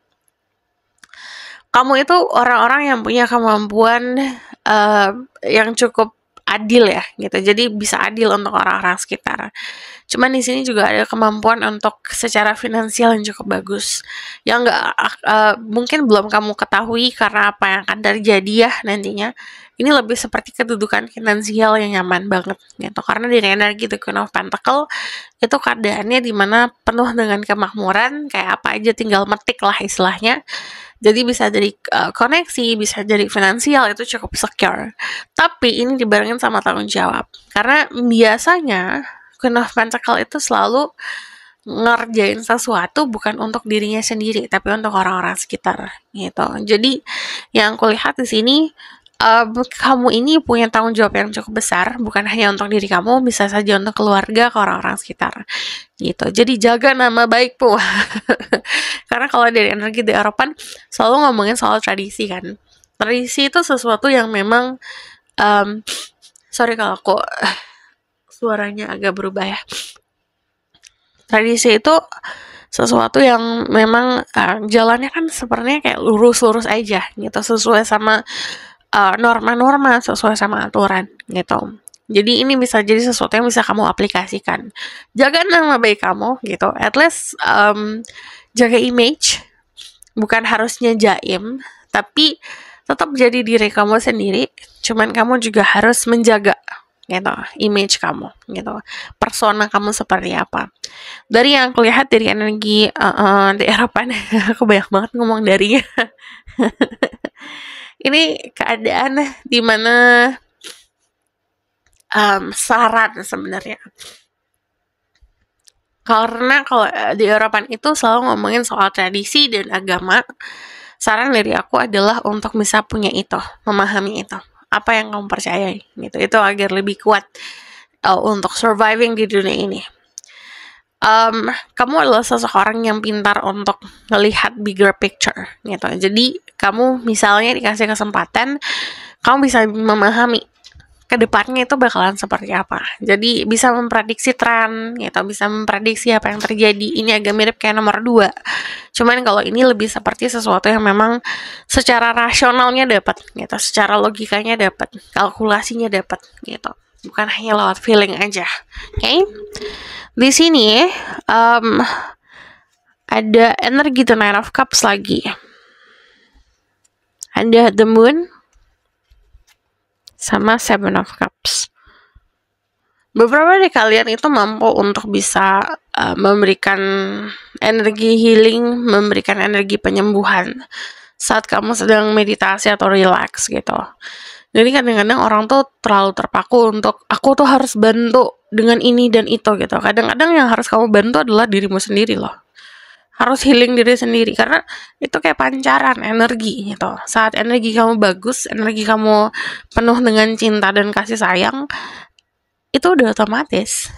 Kamu itu orang-orang yang punya kemampuan yang cukup adil ya gitu. Jadi bisa adil untuk orang-orang sekitar. Cuman di sini juga ada kemampuan untuk secara finansial yang cukup bagus. Yang mungkin belum kamu ketahui karena apa yang akan terjadi ya nantinya. Ini lebih seperti kedudukan finansial yang nyaman banget gitu. Karena dari energi The Queen of Pentacle itu keadaannya dimana penuh dengan kemakmuran, kayak apa aja tinggal metik lah istilahnya. Jadi bisa dari koneksi, bisa dari finansial, itu cukup secure. Tapi ini dibarengin sama tanggung jawab. Karena biasanya Queen of Pentacle itu selalu ngerjain sesuatu bukan untuk dirinya sendiri, tapi untuk orang-orang sekitar gitu. Jadi yang aku lihat di sini, kamu ini punya tanggung jawab yang cukup besar, bukan hanya untuk diri kamu, bisa saja untuk keluarga, ke orang-orang sekitar gitu. Jadi jaga nama baikmu. Karena kalau dari energi di Eropa selalu ngomongin soal tradisi kan. Tradisi itu sesuatu yang memang sorry kalau aku suaranya agak berubah ya. Tradisi itu sesuatu yang memang jalannya kan sebenarnya kayak lurus-lurus aja gitu, sesuai sama norma-norma, sesuai sama aturan gitu. Jadi ini bisa jadi sesuatu yang bisa kamu aplikasikan. Jaga nama baik kamu gitu. At least jaga image. Bukan harusnya jaim, tapi tetap jadi diri kamu sendiri. Cuman kamu juga harus menjaga gitu, image kamu gitu. Persona kamu seperti apa. Dari yang aku lihat dari energi di Eropa, aku banyak banget ngomong darinya. Ini keadaan dimana saran sebenarnya. Karena kalau di Eropa itu selalu ngomongin soal tradisi dan agama, saran dari aku adalah untuk bisa punya itu, memahami itu, apa yang kamu percayai gitu. Itu agar lebih kuat untuk surviving di dunia ini. Kamu adalah seseorang yang pintar untuk melihat bigger picture gitu. Jadi kamu misalnya dikasih kesempatan, kamu bisa memahami kedepannya itu bakalan seperti apa. Jadi bisa memprediksi tren gitu, bisa memprediksi apa yang terjadi. Ini agak mirip kayak nomor 2. Cuman kalau ini lebih seperti sesuatu yang memang secara rasionalnya dapat gitu, secara logikanya dapat, kalkulasinya dapat gitu. Bukan hanya lewat feeling aja. Oke? Di sini ada energi The Nine of Cups lagi. Ada The Moon sama Seven of Cups. Beberapa dari kalian itu mampu untuk bisa memberikan energi healing, memberikan energi penyembuhan saat kamu sedang meditasi atau relax gitu. Jadi kadang-kadang orang tuh terlalu terpaku untuk aku tuh harus bantu dengan ini dan itu gitu. Kadang-kadang yang harus kamu bantu adalah dirimu sendiri loh. Harus healing diri sendiri karena itu kayak pancaran energi gitu. Saat energi kamu bagus, energi kamu penuh dengan cinta dan kasih sayang, itu udah otomatis.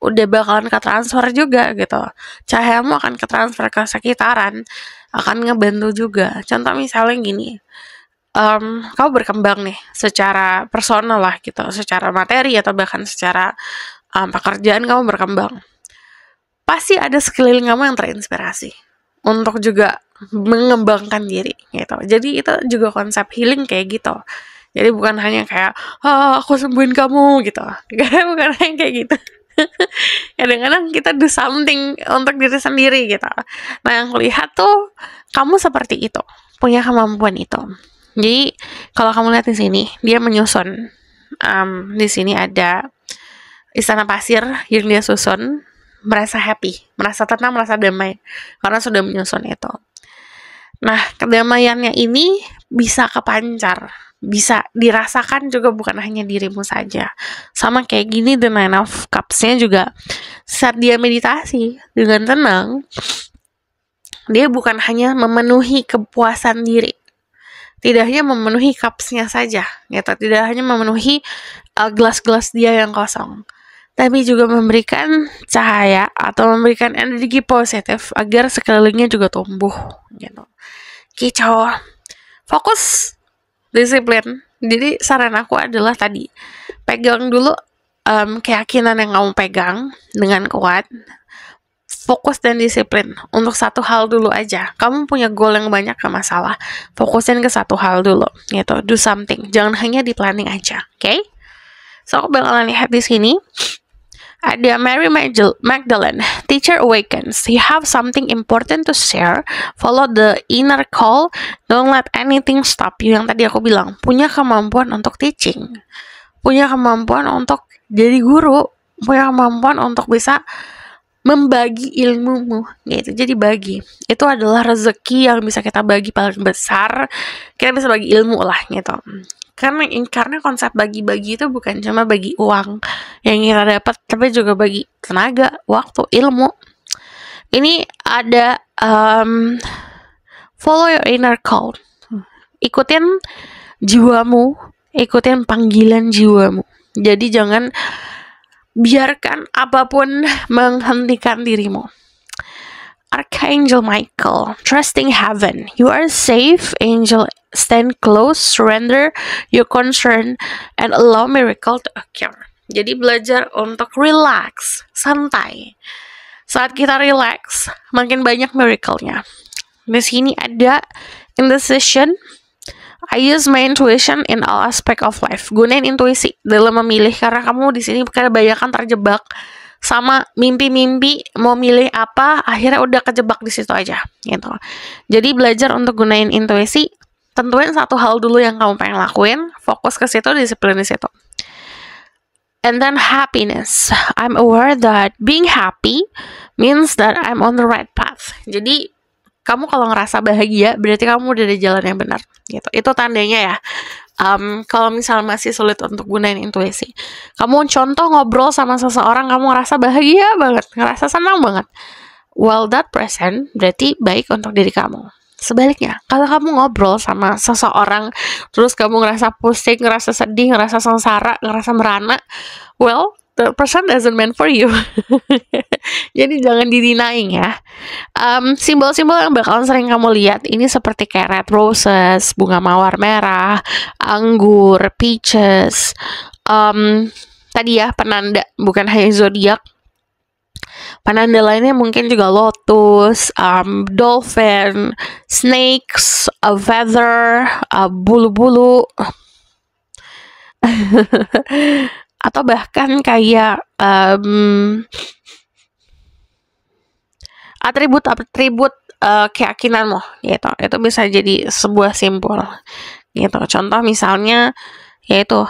Udah bakalan ketransfer juga gitu. Cahayamu akan ketransfer ke sekitaran, akan ngebantu juga. Contoh misalnya gini, kamu berkembang nih secara personal lah gitu, secara materi atau bahkan secara pekerjaan kamu berkembang. Pasti ada sekeliling kamu yang terinspirasi untuk juga mengembangkan diri gitu. Jadi itu juga konsep healing kayak gitu. Jadi bukan hanya kayak aku sembuhin kamu gitu. Bukan hanya kayak gitu. Kadang-kadang kita do something untuk diri sendiri gitu. Nah yang kulihat tuh kamu seperti itu, punya kemampuan itu. Jadi kalau kamu lihat di sini, dia menyusun. Di sini ada istana pasir yang dia susun, merasa happy, merasa tenang, merasa damai karena sudah menyusun itu. Nah, kedamaiannya ini bisa kepancar, bisa dirasakan juga bukan hanya dirimu saja. Sama kayak gini The Nine of Cups-nya juga saat dia meditasi dengan tenang, dia bukan hanya memenuhi kepuasan diri. Tidak hanya memenuhi cups-nya saja, gitu. Tidak hanya memenuhi gelas-gelas dia yang kosong, tapi juga memberikan cahaya atau memberikan energi positif agar sekelilingnya juga tumbuh, gitu. Kicau. Fokus, disiplin. Jadi saran aku adalah tadi, pegang dulu keyakinan yang kamu pegang dengan kuat. Fokus dan disiplin untuk satu hal dulu aja. Kamu punya goal yang banyak, gak masalah. Fokusin ke satu hal dulu gitu. Do something. Jangan hanya di planning aja. Oke? So aku bakalan lihat di sini ada Mary Magdalene, teacher awakens. You have something important to share. Follow the inner call. Don't let anything stop you. Yang tadi aku bilang, punya kemampuan untuk teaching, punya kemampuan untuk jadi guru, punya kemampuan untuk bisa membagi ilmumu, gitu. Jadi bagi, itu adalah rezeki yang bisa kita bagi paling besar. Kita bisa bagi ilmu lah, gitu. Karena konsep bagi-bagi itu bukan cuma bagi uang yang kita dapat, tapi juga bagi tenaga, waktu, ilmu. Ini ada follow your inner call. Ikutin jiwamu, ikutin panggilan jiwamu. Jadi jangan biarkan apapun menghentikan dirimu. Archangel Michael, trusting heaven. You are safe, angel. Stand close, surrender your concern, and allow miracle to occur. Jadi belajar untuk relax, santai. Saat kita relax, makin banyak miracle-nya. Di sini ada indecision. I use my intuition in all aspect of life. Gunain intuisi dalam memilih, karena kamu di sini kebanyakan terjebak sama mimpi-mimpi, mau milih apa, akhirnya udah kejebak di situ aja, gitu. Jadi belajar untuk gunain intuisi. Tentuin satu hal dulu yang kamu pengen lakuin, fokus ke situ, disiplin di situ. And then happiness. I'm aware that being happy means that I'm on the right path. Jadi kamu kalau ngerasa bahagia, berarti kamu udah di jalan yang benar, gitu. Itu tandanya ya. Kalau misalnya masih sulit untuk gunain intuisi, kamu contoh ngobrol sama seseorang, kamu ngerasa bahagia banget, ngerasa senang banget, well, that person berarti baik untuk diri kamu. Sebaliknya, kalau kamu ngobrol sama seseorang, terus kamu ngerasa pusing, ngerasa sedih, ngerasa sengsara, ngerasa merana, well, the person doesn't meant for you. Jadi jangan di-denying ya. Simbol-simbol yang bakalan sering kamu lihat ini seperti kayak red roses, bunga mawar merah, anggur, peaches, tadi ya penanda, bukan hanya zodiak. Penanda lainnya mungkin juga lotus, dolphin, snakes, a feather, bulu-bulu, atau bahkan kayak atribut-atribut keyakinanmu, gitu. Itu bisa jadi sebuah simbol, gitu. Contoh misalnya yaitu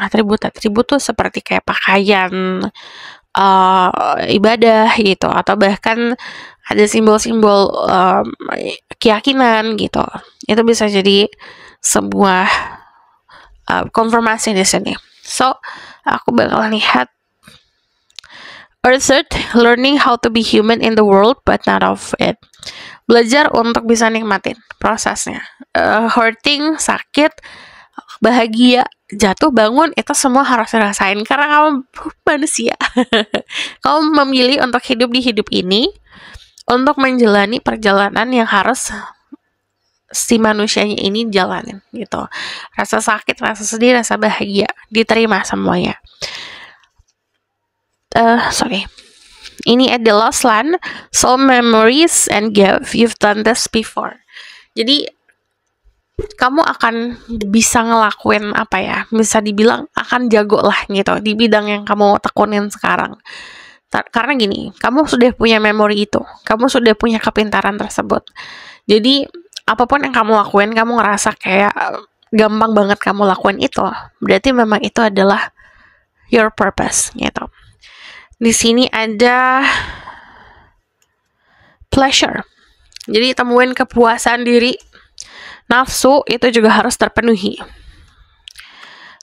atribut-atribut tuh seperti kayak pakaian, ibadah, gitu, atau bahkan ada simbol-simbol keyakinan, gitu. Itu bisa jadi sebuah konfirmasi di sini. So aku bakal lihat Earth, learning how to be human in the world but not of it. Belajar untuk bisa nikmatin prosesnya. Hurting, sakit, bahagia, jatuh, bangun, itu semua harus dirasain karena kamu manusia. Kamu memilih untuk hidup di hidup ini, untuk menjalani perjalanan yang harus si manusianya ini jalanin, gitu. Rasa sakit, rasa sedih, rasa bahagia, diterima semuanya. Ini ada Lost Land, Soul Memories and Give. You've done this before. Jadi kamu akan bisa ngelakuin apa ya, bisa dibilang akan jago lah, gitu, di bidang yang kamu tekunin sekarang. Karena gini, kamu sudah punya memori itu, kamu sudah punya kepintaran tersebut. Jadi apapun yang kamu lakuin, kamu ngerasa kayak gampang banget kamu lakuin itu, berarti memang itu adalah your purpose, gitu. Di sini ada pleasure. Jadi temuin kepuasan diri. Nafsu itu juga harus terpenuhi.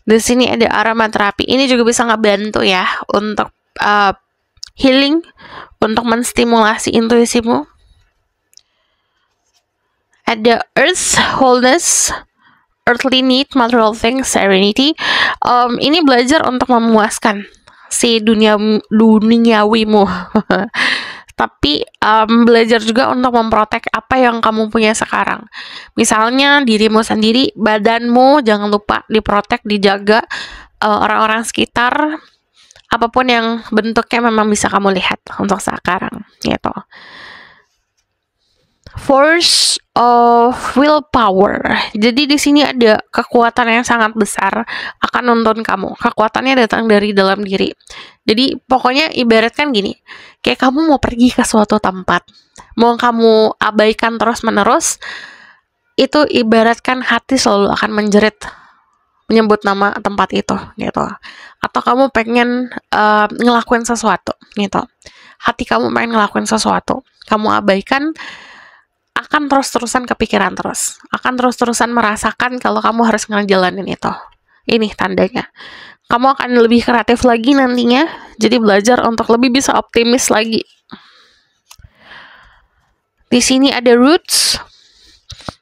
Di sini ada aromaterapi. Ini juga bisa ngebantu ya untuk healing, untuk menstimulasi intuisimu. Ada earth, wholeness, earthly need, material things, serenity. Ini belajar untuk memuaskan si duniawimu. Tapi belajar juga untuk memprotek apa yang kamu punya sekarang. Misalnya dirimu sendiri, badanmu jangan lupa diprotek, dijaga, orang-orang sekitar, apapun yang bentuknya memang bisa kamu lihat untuk sekarang, gitu. Force of willpower. Jadi di sini ada kekuatan yang sangat besar akan nuntun kamu. Kekuatannya datang dari dalam diri. Jadi pokoknya ibaratkan gini, kayak kamu mau pergi ke suatu tempat, mau kamu abaikan terus-menerus, itu ibaratkan hati selalu akan menjerit menyebut nama tempat itu gitu. Atau kamu pengen ngelakuin sesuatu gitu. Hati kamu pengen ngelakuin sesuatu, kamu abaikan, akan terus-terusan kepikiran terus. Akan terus-terusan merasakan kalau kamu harus ngejalanin itu. Ini tandanya. Kamu akan lebih kreatif lagi nantinya. Jadi belajar untuk lebih bisa optimis lagi. Di sini ada roots.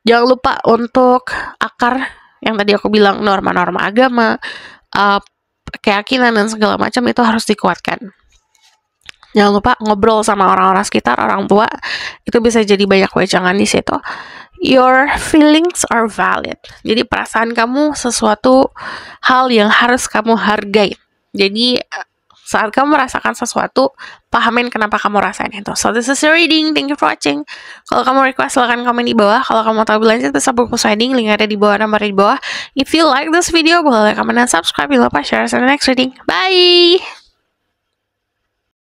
Jangan lupa untuk akar yang tadi aku bilang, norma-norma agama, keyakinan dan segala macam itu harus dikuatkan. Jangan lupa ngobrol sama orang-orang sekitar, orang tua, itu bisa jadi banyak wejangan di situ. Your feelings are valid. Jadi perasaan kamu sesuatu hal yang harus kamu hargai. Jadi saat kamu merasakan sesuatu, pahamin kenapa kamu rasain itu. So this is your reading. Thank you for watching. Kalau kamu request, silahkan komen di bawah. Kalau kamu tahu lebih lanjut, bisa buku reading. Link ada di bawah, nomor di bawah. If you like this video, boleh like, comment, dan subscribe. Jangan lupa share. See you in the next reading. Bye!